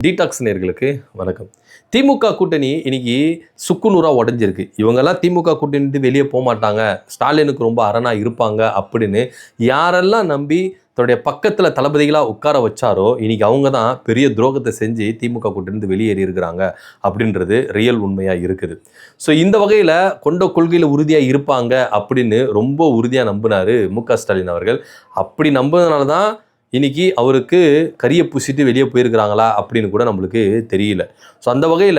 Detox நேயர்களுக்கு வணக்கம். திமுக கூட்டணி இன்னைக்கு சுக்குநூறா உடைஞ்சிருக்கு. இவங்கெல்லாம் திமுக கூட்டணி வெளியே போக மாட்டாங்க, ஸ்டாலினுக்கு ரொம்ப அரணா இருப்பாங்க அப்படின்னு யாரெல்லாம் நம்பி தன்னுடைய பக்கத்தில் தளபதிகளாக உட்கார வச்சாரோ இன்னைக்கு அவங்க தான் பெரிய துரோகத்தை செஞ்சு திமுக கூட்டணி வெளியேறி இருக்கிறாங்க அப்படின்றது ரியல் உண்மையாக இருக்குது. ஸோ இந்த வகையில் கொண்ட கொள்கையில் உறுதியாக இருப்பாங்க அப்படின்னு ரொம்ப உறுதியாக நம்பினார் மு.க. ஸ்டாலின் அவர்கள். அப்படி நம்புறதுனால தான் இன்னைக்கு அவருக்கு கரியை பூசிட்டு வெளியே போயிருக்கிறாங்களா அப்படின்னு கூட நம்மளுக்கு தெரியல. ஸோ அந்த வகையில்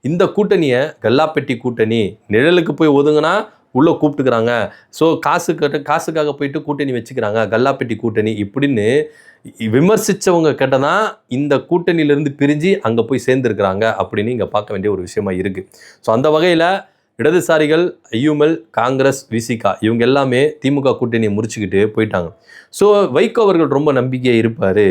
இந்த கூட்டணியை கல்லாப்பெட்டி கூட்டணி, நிழலுக்கு போய் ஒதுங்கினா உள்ளே கூப்பிட்டுக்கிறாங்க, ஸோ காசுக்காக போயிட்டு கூட்டணி வச்சுக்கிறாங்க, கல்லாப்பெட்டி கூட்டணி இப்படின்னு விமர்சித்தவங்க கேட்டதான் இந்த கூட்டணியிலேருந்து பிரிஞ்சு அங்கே போய் சேர்ந்துருக்கிறாங்க அப்படின்னு இங்கே பார்க்க வேண்டிய ஒரு விஷயமா இருக்குது. ஸோ அந்த வகையில் இடதுசாரிகள், ஐயுஎல், காங்கிரஸ், விசிகா இவங்க எல்லாமே திமுக கூட்டணியை முறிச்சுக்கிட்டு போயிட்டாங்க. ஸோ வைகோ அவர்கள் ரொம்ப நம்பிக்கையாக இருப்பார்.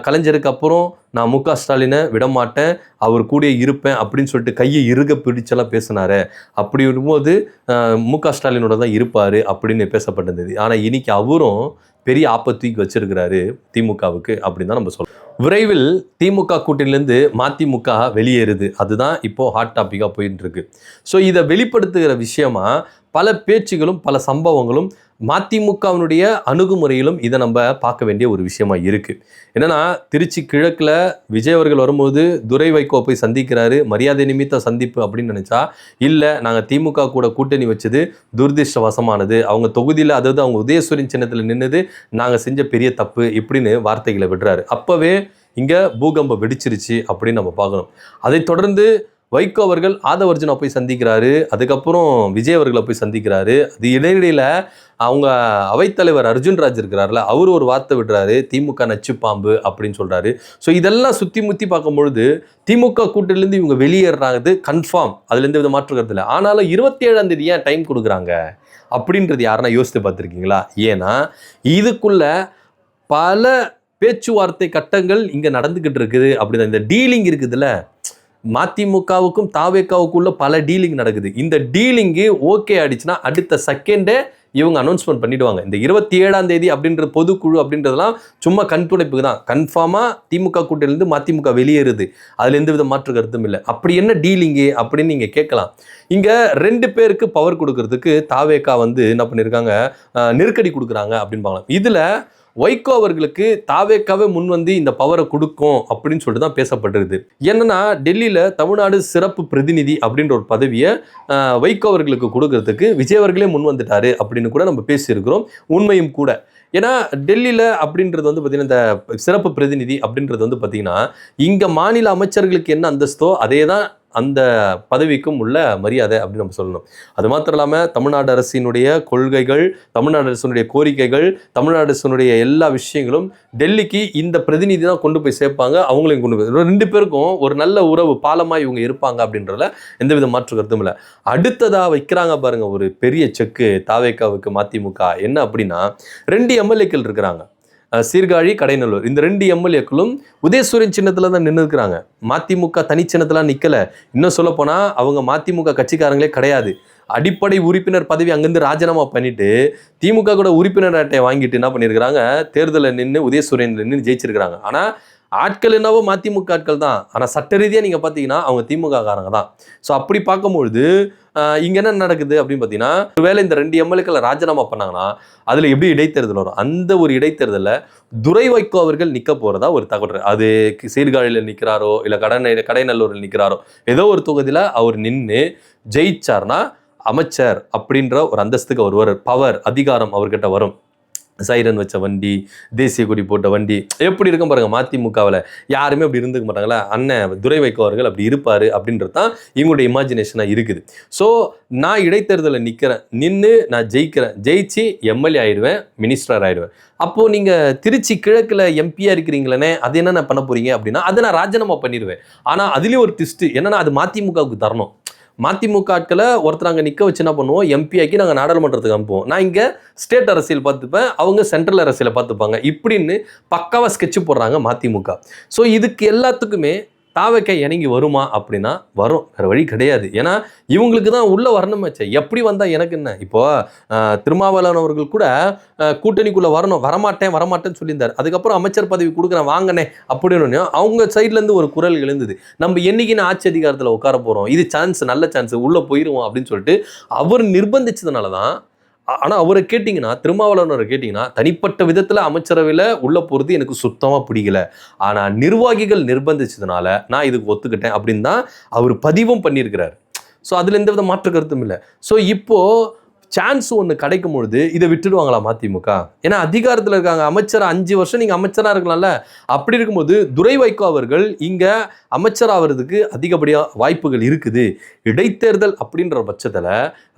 கலைஞருக்கு அப்புறம் நான் மு.க. ஸ்டாலினை விடமாட்டேன், அவர் கூட இருப்பேன் அப்படின்னு சொல்லிட்டு கையை இறுக பிடிச்செல்லாம் பேசினார். அப்படி இருக்கும்போது மு.க. ஸ்டாலினோட தான் இருப்பார் அப்படின்னு பேசப்பட்டிருந்தது. ஆனால் இன்னைக்கு அவரும் பெரிய ஆபத்துக்கு வச்சிருக்கிறாரு திமுகவுக்கு அப்படின்னு தான் நம்ம சொல்றோம். விரைவில் திமுக கூட்டணியிலேருந்து மதிமுக வெளியேறுது, அதுதான் இப்போ ஹாட் டாப்பிக்காக போயிட்டு இருக்கு. ஸோ இதை வெளிப்படுத்துகிற விஷயமா பல பேச்சுகளும் பல சம்பவங்களும் மதிமுகவினுடைய அணுகுமுறையிலும் இதை நம்ம பார்க்க வேண்டிய ஒரு விஷயமா இருக்கு. என்னன்னா, திருச்சி கிழக்கில் விஜய் அவர்கள் வரும்போது துரை வைகோ போய் சந்திக்கிறாரு, மரியாதை நிமித்த சந்திப்பு அப்படின்னு நினைச்சா இல்லை, நாங்கள் திமுக கூட கூட்டணி வச்சது துரதிருஷ்டவசமானது, அவங்க தொகுதியில் அதாவது அவங்க உதயசூரியன் சின்னத்தில் நின்னது நாங்கள் செஞ்ச பெரிய தப்பு இப்படின்னு வார்த்தைகளை விடுறாரு. அப்பவே இங்கே பூகம்பம் வெடிச்சிருச்சு அப்படின்னு நம்ம பார்க்கணும். அதை தொடர்ந்து வைகோ அவர்கள் ஆதவர்ஜுனா போய் சந்திக்கிறாரு, அதுக்கப்புறம் விஜய் அவர்களை போய் சந்திக்கிறாரு. அது இடையிடையில் அவங்க அவைத்தலைவர் அர்ஜுன்ராஜ் இருக்கிறார்ல, அவர் ஒரு வார்த்தை விடுறாரு, திமுக நச்சு பாம்பு அப்படின்னு சொல்கிறாரு. ஸோ இதெல்லாம் சுற்றி முற்றி பார்க்கும்பொழுது திமுக கூட்டணிலேருந்து இவங்க வெளியேறாது கன்ஃபார்ம், அதுலேருந்து வித மாற்று கருத்து இல்லை. ஆனாலும் 27ஆம் தேதி ஏன் டைம் கொடுக்குறாங்க அப்படின்றது யாருன்னா யோசித்து பார்த்துருக்கீங்களா? ஏன்னா இதுக்குள்ள பல பேச்சுவார்த்தை கட்டங்கள் இங்கே நடந்துக்கிட்டு இருக்குது. அப்படிதான் இந்த டீலிங் இருக்குதுல்ல, மதிமுகவுக்கும் தாவேக்காவுக்குள்ள பல டீலிங் நடக்குது. இந்த டீலிங்கு ஓகே ஆயிடுச்சுன்னா அடுத்த செகண்டே இவங்க அனௌன்ஸ்மெண்ட் பண்ணிடுவாங்க. இந்த 27ஆம் தேதி அப்படின்ற பொதுக்குழு அப்படின்றதெல்லாம் சும்மா கண்துடைப்புக்கு தான். கன்ஃபார்மாக திமுக கூட்டணியிலேருந்து மதிமுக வெளியேறுது, அதில் எந்த வித மாற்று கருத்தும் இல்லை. அப்படி என்ன டீலிங்கு அப்படின்னு நீங்கள் கேட்கலாம். இங்கே 2 பேருக்கு பவர் கொடுக்கறதுக்கு தாவேக்கா என்ன பண்ணியிருக்காங்க, நெருக்கடி கொடுக்குறாங்க அப்படின்பாங்க. இதில் வைகோ அவர்களுக்கு தாவேக்காவே முன் இந்த பவரை கொடுக்கும் அப்படின்னு சொல்லிட்டு தான் பேசப்பட்டிருது. என்னன்னா, டெல்லியில் தமிழ்நாடு சிறப்பு பிரதிநிதி அப்படின்ற ஒரு பதவியை வைகோ அவர்களுக்கு கொடுக்கறதுக்கு விஜய் அவர்களே முன் வந்துட்டாரு அப்படின்னு கூட நம்ம பேசியிருக்கிறோம். உண்மையும் கூட. ஏன்னா டெல்லியில் அப்படின்றது பார்த்தீங்கன்னா, இந்த சிறப்பு பிரதிநிதி அப்படின்றது பார்த்தீங்கன்னா, இங்கே மாநில அமைச்சர்களுக்கு என்ன அந்தஸ்தோ அதே தான் அந்த பதவிக்கும் உள்ள மரியாதை அப்படின்னு நம்ம சொல்லணும். அது மாத்திரம் இல்லாமல் தமிழ்நாடு அரசினுடைய கொள்கைகள், தமிழ்நாடு அரசினுடைய கோரிக்கைகள், தமிழ்நாடு அரசினுடைய எல்லா விஷயங்களும் டெல்லிக்கு இந்த பிரதிநிதி தான் கொண்டு போய் சேர்ப்பாங்க. அவங்களையும் கொண்டு போய் 2 பேருக்கும் ஒரு நல்ல உறவு பாலமாக இவங்க இருப்பாங்க அப்படின்றதுல எந்தவித மாற்று கருத்தும் இல்லை. அடுத்ததாக வைக்கிறாங்க பாருங்க ஒரு பெரிய செக்கு தாவேக்காவுக்கு மதிமுக. என்ன அப்படின்னா, 2 எம்எல்ஏக்கள் இருக்கிறாங்க, சீர்காழி, கடைநல்லூர். இந்த 2 எம்எல்ஏக்களும் உதயசூரியன் சின்னத்தில் தான் நின்று இருக்கிறாங்க. மதிமுக தனிச்சின்னத்தெல்லாம் நிற்கலை. இன்னும் சொல்ல போனால் அவங்க மதிமுக கட்சிக்காரங்களே கிடையாது. அடிப்படை உறுப்பினர் பதவி அங்கேருந்து ராஜினாமா பண்ணிட்டு திமுக கூட உறுப்பினர் அட்டையை வாங்கிட்டு என்ன பண்ணியிருக்கிறாங்க, தேர்தலில் நின்று உதயசூரியன் நின்று ஜெயிச்சிருக்கிறாங்க. ஆனால் ஆட்கள் என்னவோ மதிமுக ஆட்கள் தான், ஆனால் சட்ட ரீதியாக நீங்கள் பார்த்தீங்கன்னா அவங்க திமுக காரங்க தான். ஸோ அப்படி பார்க்கும்பொழுது இங்கே என்ன நடக்குது அப்படின்னு பார்த்தீங்கன்னா, ஒருவேளை இந்த 2 எம்எல்ஏக்களை ராஜினாமா பண்ணாங்கன்னா அதில் எப்படி இடைத்தேர்தல் வரும்? அந்த ஒரு இடைத்தேர்தலில் துரை வைகோ அவர்கள் நிற்க போகிறதா ஒரு தகவல். அது சீர்காழியில் நிற்கிறாரோ இல்லை கடைநல்லூரில் நிற்கிறாரோ ஏதோ ஒரு தொகுதியில் அவர் நின்று ஜெயிச்சார்னா அமைச்சர் அப்படின்ற ஒரு அந்தஸ்துக்கு வருவார். பவர், அதிகாரம் அவர்கிட்ட வரும். சைரன் வச்ச வண்டி, தேசிய கொடி போட்ட வண்டி எப்படி இருக்கும் பாருங்க. மதிமுகவில் யாருமே அப்படி இருந்துக்க மாட்டாங்களா? அண்ணன் துரை வைகோ அவர்கள் அப்படி இருப்பார் அப்படின்றது தான் இவங்களுடைய இமேஜினேஷனாக இருக்குது. ஸோ நான் இடைத்தேர்தலில் நின்று நான் ஜெயிச்சு எம்எல்ஏ ஆயிடுவேன், மினிஸ்டர் ஆயிடுவேன். அப்போது நீங்கள் திருச்சி கிழக்கில் எம்பியாக இருக்கிறீங்களே, அது என்ன பண்ண போகிறீங்க அப்படின்னா, அதை நான் ராஜினாமா பண்ணிடுவேன். ஆனால் அதுலேயும் ஒரு ட்விஸ்ட்டு என்னன்னா, அது மதிமுகவுக்கு தரணும். மதிமுக ஆட்களை ஒருத்தர் அங்கே நிற்க வச்சு என்ன பண்ணுவோம், எம்பி ஆக்கி நாங்கள் நாடாளுமன்றத்துக்கு அனுப்புவோம். நான் இங்கே ஸ்டேட் அரசியல் பார்த்துப்பேன், அவங்க சென்ட்ரல் அரசியலை பார்த்துப்பாங்க. இப்படின்னு பக்காவாக ஸ்கெட்சு போடுறாங்க மதிமுக. ஸோ இதுக்கு எல்லாத்துக்குமே தாவேக்கா இணங்கி வருமா அப்படின்னா வரும், வேற வழி கிடையாது. ஏன்னா இவங்களுக்கு தான் உள்ள வரணுமாச்சே. எப்படி வந்தா எனக்கு என்ன? இப்போ திருமாவளவன் அவர்கள் கூட கூட்டணிக்குள்ள வரணும், வரமாட்டேன்னு சொல்லியிருந்தார். அதுக்கப்புறம் அமைச்சர் பதவி கொடுக்குறேன் வாங்கனே அப்படின்னு அவங்க சைட்ல இருந்து ஒரு குரல் எழுந்தது. நம்ம என்னைக்குன்னு ஆட்சி அதிகாரத்தில் உட்கார போறோம், இது சான்ஸ், நல்ல சான்ஸ், உள்ள போயிருவோம் அப்படின்னு சொல்லிட்டு அவர் நிர்பந்திச்சதுனால தான். ஆனா அவரை கேட்டீங்கன்னா, திருமாவளவனை கேட்டீங்கன்னா, தனிப்பட்ட விதத்துல அமைச்சரவையில உள்ள போறது எனக்கு சுத்தமா பிடிக்கல. ஆனா நிர்வாகிகள் நிர்பந்திச்சதுனால நான் இதுக்கு ஒத்துக்கிட்டேன் அப்படின்னு தான் அவர் பதிவும் பண்ணியிருக்கிறார். ஸோ அதுல எந்த வித மாற்று கருத்தும் இல்லை. ஸோ இப்போ சான்ஸ் ஒன்று கிடைக்கும் பொழுது இதை விட்டுடுவாங்களா மதிமுக? ஏன்னா அதிகாரத்தில் இருக்காங்க, அமைச்சர் 5 வருஷம் நீங்கள் அமைச்சராக இருக்கலாம்ல. அப்படி இருக்கும்போது துரை வைகோ அவர்கள் இங்கே அமைச்சராகிறதுக்கு அதிகப்படியாக வாய்ப்புகள் இருக்குது. இடைத்தேர்தல் அப்படின்ற பட்சத்தில்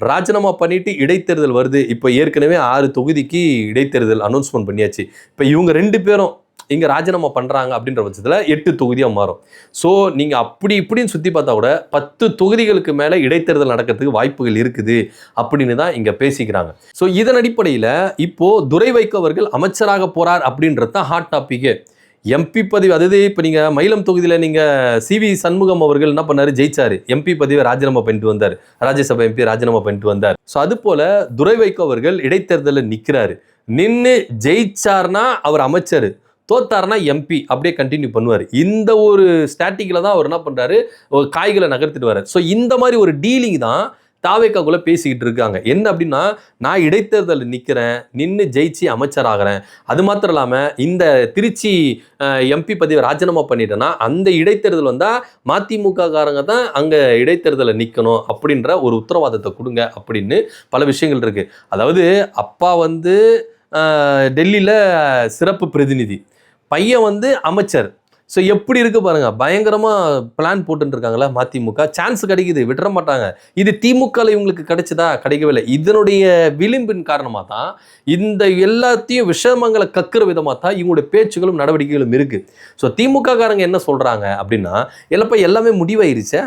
ராஜினாமா பண்ணிட்டு இடைத்தேர்தல் வருது. இப்போ ஏற்கனவே 6 தொகுதிக்கு இடைத்தேர்தல் அனௌன்ஸ்மெண்ட் பண்ணியாச்சு. இப்போ இவங்க 2 பேரும் இங்கே ராஜினாமா பண்ணுறாங்க அப்படின்ற பட்சத்தில் 8 தொகுதியாக மாறும். ஸோ நீங்கள் அப்படி இப்படின்னு சுற்றி பார்த்தா கூட 10 தொகுதிகளுக்கு மேலே இடைத்தேர்தல் நடக்கிறதுக்கு வாய்ப்புகள் இருக்குது அப்படின்னு தான் இங்கே பேசிக்கிறாங்க. ஸோ இதன் அடிப்படையில் இப்போது துரை வைகோ அவர்கள் அமைச்சராக போகிறார் அப்படின்றது தான் ஹாட் டாப்பிக்கு. எம்பி பதவி, அதாவது இப்போ நீங்கள் மயிலம் தொகுதியில் நீங்கள் CV சண்முகம் அவர்கள் என்ன பண்ணார், ஜெயிச்சார். MP பதவியை ராஜினாமா பண்ணிட்டு வந்தார், ராஜ்யசபா MP ராஜினாமா பண்ணிட்டு வந்தார். ஸோ அது போல் துரை வைகோ அவர்கள் இடைத்தேர்தலில் நிற்கிறாரு. நின்று ஜெயிச்சார்னா அவர் அமைச்சர், தோத்தாருனா MP அப்படியே கண்டினியூ பண்ணுவார். இந்த ஒரு ஸ்டாட்டிக்கில் தான் அவர் என்ன பண்ணுறாரு, ஒரு காய்களை நகர்த்திட்டு வர்றாரு. ஸோ இந்த மாதிரி ஒரு டீலிங் தான் தாவேக்காக்குள்ள பேசிக்கிட்டு இருக்காங்க. என்ன அப்படின்னா, நான் இடைத்தேர்தலில் நிற்கிறேன், நின்று ஜெயிச்சு அமைச்சராகிறேன், அது மாத்திரம் இல்லாமல் இந்த திருச்சி MP பதவியை ராஜினாமா பண்ணிட்டேன்னா அந்த இடைத்தேர்தல் வந்தால் மதிமுக காரங்க தான் அங்கே இடைத்தேர்தலில் நிற்கணும் அப்படின்ற ஒரு உத்தரவாதத்தை கொடுங்க அப்படின்னு பல விஷயங்கள் இருக்குது. அதாவது அப்பா வந்து டெல்லியில் சிறப்பு பிரதிநிதி, பையன் அமைச்சர். ஸோ எப்படி இருக்கு பாருங்க, பயங்கரமாக பிளான் போட்டுட்டு இருக்காங்களா மதிமுக. சான்ஸ் கிடைக்குது, விட்டுற மாட்டாங்க. இது திமுகவில் இவங்களுக்கு கிடைச்சதா? கிடைக்கவே இல்லை. இதனுடைய விளிம்பின் காரணமாக தான் இந்த எல்லாத்தையும் விஷமங்களை கக்குற விதமாக தான் இவங்களுடைய பேச்சுகளும் நடவடிக்கைகளும் இருக்குது. ஸோ திமுக காரங்க என்ன சொல்கிறாங்க அப்படின்னா, இல்லப்பா எல்லாமே முடிவாயிருச்சே,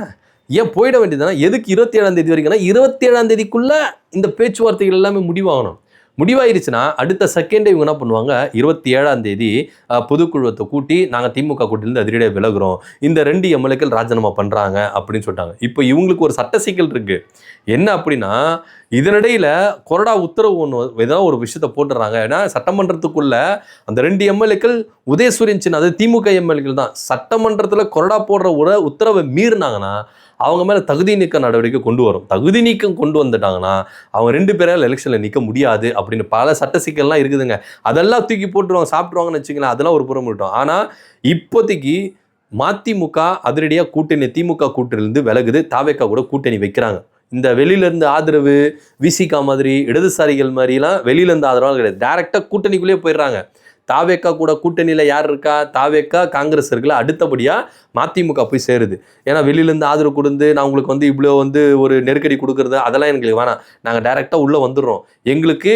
ஏன் போயிட வேண்டியதுனா, எதுக்கு 27ஆம் தேதி வரைக்கும்னா 27ஆம் தேதிக்குள்ளே இந்த பேச்சுவார்த்தைகள் எல்லாமே முடிவாகணும். முடிவாயிருச்சுன்னா அடுத்த செகண்டே இவங்க என்ன பண்ணுவாங்க, 27ஆம் தேதி பொதுக்குழுவத்தை கூட்டி நாங்கள் திமுக கூட்டிலிருந்து அதிரடியாக விலகுறோம், இந்த 2 MLAக்கள் ராஜினாமா பண்ணுறாங்க அப்படின்னு சொல்லிட்டாங்க. இப்போ இவங்களுக்கு ஒரு சட்ட சிக்கல் இருக்குது. என்ன அப்படின்னா, இதனிடையில் கொறடா உத்தரவு ஒன்று ஏதாவது ஒரு விஷயத்தை போட்டுடுறாங்க. ஏன்னா சட்டமன்றத்துக்குள்ள அந்த 2 MLAக்கள் உதயசூரியன் சின்ன, அது திமுக MLAக்கள் தான். சட்டமன்றத்தில் கொறடா போடுற ஒரு உத்தரவை மீறினாங்கன்னா அவங்க மேலே தகுதி நீக்க நடவடிக்கை கொண்டு வரும். தகுதி நீக்கம் கொண்டு வந்துட்டாங்கன்னா அவங்க 2 பேரால் எலெக்ஷனில் நிற்க முடியாது அப்படின்னு பல சட்ட சிக்கல்லாம் இருக்குதுங்க. அதெல்லாம் தூக்கி போட்டுருவாங்க, சாப்பிட்ருவாங்கன்னு வச்சுக்கலாம். அதெல்லாம் ஒரு புறம் விட்டோம். ஆனால் இப்போதைக்கு மதிமுக அதிரடியாக கூட்டணி, திமுக கூட்டணியிலிருந்து விலகுது, தாவேக்கா கூட கூட்டணி வைக்கிறாங்க. இந்த வெளியிலேருந்து ஆதரவு விசிகா மாதிரி இடதுசாரிகள் மாதிரிலாம் வெளியிலேருந்து ஆதரவாக கிடையாது, டைரெக்டாக கூட்டணிக்குள்ளேயே போயிடுறாங்க. தாவேக்கா கூட கூட்டணியில் யார் இருக்கா, தாவேக்கா காங்கிரஸ் இருக்குல்ல, அடுத்தபடியாக மதிமுக போய் சேருது. ஏன்னா வெளியிலேருந்து ஆதரவு கொடுத்து நான் உங்களுக்கு இவ்வளோ ஒரு நெருக்கடி கொடுக்குறது அதெல்லாம் எங்களுக்கு வேணாம், நாங்கள் டைரெக்டாக உள்ளே வந்துடுறோம், எங்களுக்கு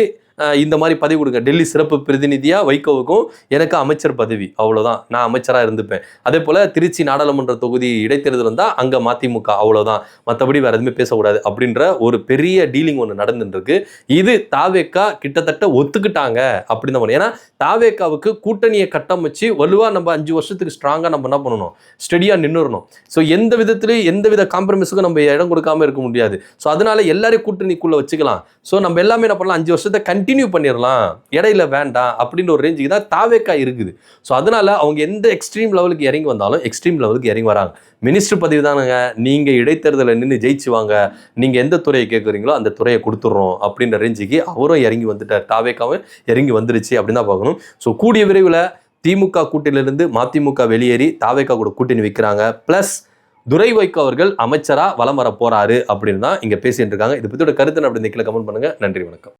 இந்த மாதிரி பதவி கொடுங்க. டெல்லி சிறப்பு பிரதிநிதியாக வைகோவுக்கும் எனக்கு அமைச்சர் பதவி, அவ்வளோதான், நான் அமைச்சராக இருந்துப்பேன். அதே போல் திருச்சி நாடாளுமன்ற தொகுதி இடைத்தேர்தல் வந்தால் அங்கே மதிமுக, அவ்வளோதான், மற்றபடி வேறு எதுவுமே பேசக்கூடாது அப்படின்ற ஒரு பெரிய டீலிங் ஒன்று நடந்துருக்கு. இது தாவேக்கா கிட்டத்தட்ட ஒத்துக்கிட்டாங்க அப்படின்னு தான். ஏன்னா தாவேக்காவுக்கு கூட்டணியை கட்டமைச்சு வலுவாக நம்ம 5 வருஷத்துக்கு ஸ்ட்ராங்காக நம்ம என்ன பண்ணணும், ஸ்டெடியாக நின்றுடணும். ஸோ எந்த விதத்துலையும் எந்த வித காம்ப்ரமைஸுக்கும் நம்ம இடம் கொடுக்காம இருக்க முடியாது. ஸோ அதனால எல்லாரையும் கூட்டணிக்குள்ளே வச்சுக்கலாம். ஸோ நம்ம எல்லாமே என்ன பண்ணலாம், 5 வருஷத்தை கண்டினியூ பண்ணிடலாம், இடையில வேண்டாம் அப்படின்ற ஒரு ரேஞ்சுக்கு தான் தாவேக்கா இருக்குது. ஸோ அதனால அவங்க எந்த எக்ஸ்ட்ரீம் லெவலுக்கு இறங்கி வந்தாலும் எக்ஸ்ட்ரீம் லெவலுக்கு இறங்கி வராங்க. மினிஸ்டர் பதவி தானுங்க, நீங்கள் இடைத்தேர்தலில் நின்று ஜெயிச்சு வாங்க, நீங்கள் எந்த துறையை கேட்குறீங்களோ அந்த துறையை கொடுத்துட்றோம் அப்படின்ற ரேஞ்சுக்கு அவரும் இறங்கி வந்துட்டார், தாவேக்காவும் இறங்கி வந்துருச்சு அப்படின்னு தான் பார்க்கணும். ஸோ கூடிய விரைவில் திமுக கூட்டணியிலிருந்து மதிமுக வெளியேறி தாவேக்கா கூட கூட்டணி வைக்கிறாங்க. ப்ளஸ் துரை வைகோ அவர்கள் அமைச்சராக வலம் வர போறாரு அப்படின்னு தான் இங்கே பேசிட்டு இருக்காங்க. இதை பற்றியோட கருத்து அப்படின்னு கீழே கமெண்ட் பண்ணுங்க. நன்றி, வணக்கம்.